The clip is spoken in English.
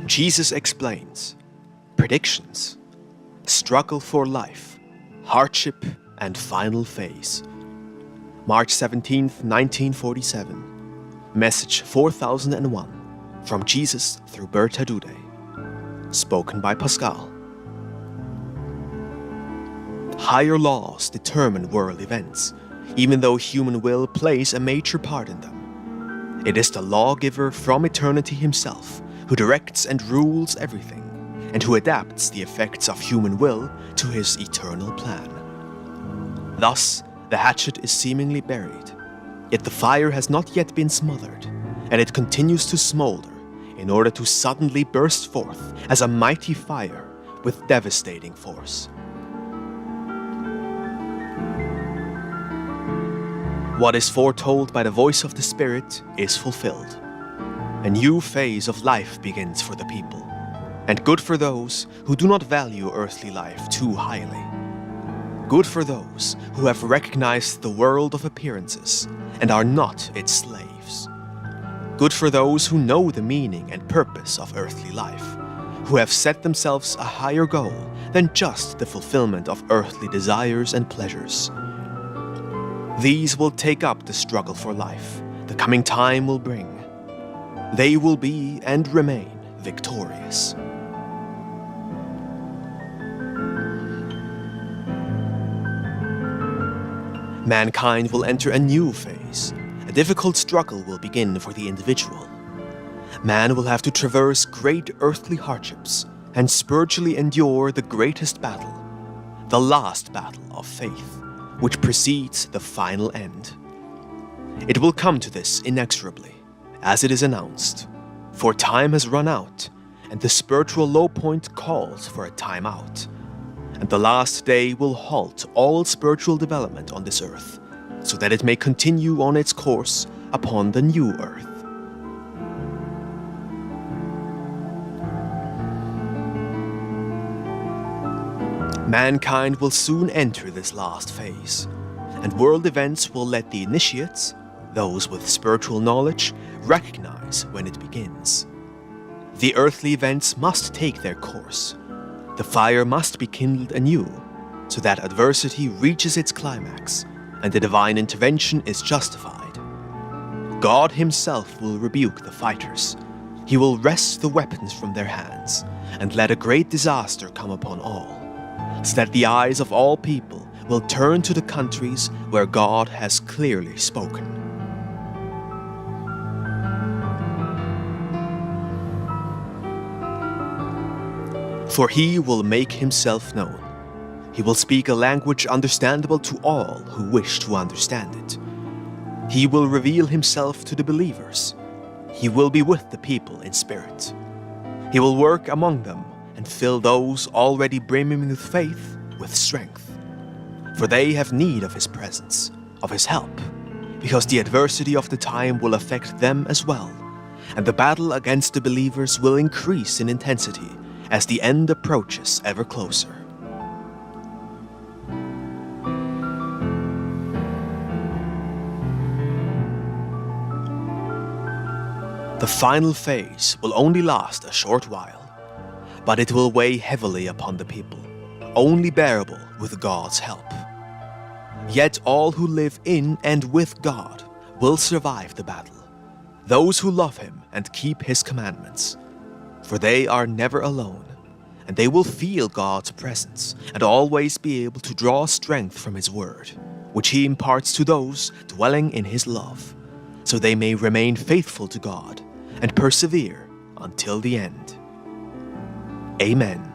Jesus explains predictions, struggle for life, hardship, and final phase. March 17th, 1947. Message 4001 from Jesus through Bertha Dudde. Spoken by Pascal. Higher laws determine world events, even though human will plays a major part in them. It is the lawgiver from eternity himself who directs and rules everything, and who adapts the effects of human will to his eternal plan. Thus, the hatchet is seemingly buried, yet the fire has not yet been smothered, and it continues to smolder in order to suddenly burst forth as a mighty fire with devastating force. What is foretold by the voice of the Spirit is fulfilled. A new phase of life begins for the people, and good for those who do not value earthly life too highly. Good for those who have recognized the world of appearances and are not its slaves. Good for those who know the meaning and purpose of earthly life, who have set themselves a higher goal than just the fulfillment of earthly desires and pleasures. These will take up the struggle for life the coming time will bring. They will be and remain victorious. Mankind will enter a new phase. A difficult struggle will begin for the individual. Man will have to traverse great earthly hardships and spiritually endure the greatest battle, the last battle of faith, which precedes the final end. It will come to this inexorably, as it is announced, for time has run out, and the spiritual low point calls for a time out. And the last day will halt all spiritual development on this earth, so that it may continue on its course upon the new earth. Mankind will soon enter this last phase, and world events will let the initiates, those with spiritual knowledge, recognize when it begins. The earthly events must take their course. The fire must be kindled anew, so that adversity reaches its climax and the divine intervention is justified. God himself will rebuke the fighters. He will wrest the weapons from their hands and let a great disaster come upon all, so that the eyes of all people will turn to the countries where God has clearly spoken. For he will make himself known. He will speak a language understandable to all who wish to understand it. He will reveal himself to the believers. He will be with the people in spirit. He will work among them and fill those already brimming with faith with strength. For they have need of his presence, of his help, because the adversity of the time will affect them as well, and the battle against the believers will increase in intensity as the end approaches ever closer. The final phase will only last a short while, but it will weigh heavily upon the people, only bearable with God's help. Yet all who live in and with God will survive the battle, those who love him and keep his commandments. For they are never alone, and they will feel God's presence and always be able to draw strength from his word, which he imparts to those dwelling in his love, so they may remain faithful to God and persevere until the end. Amen.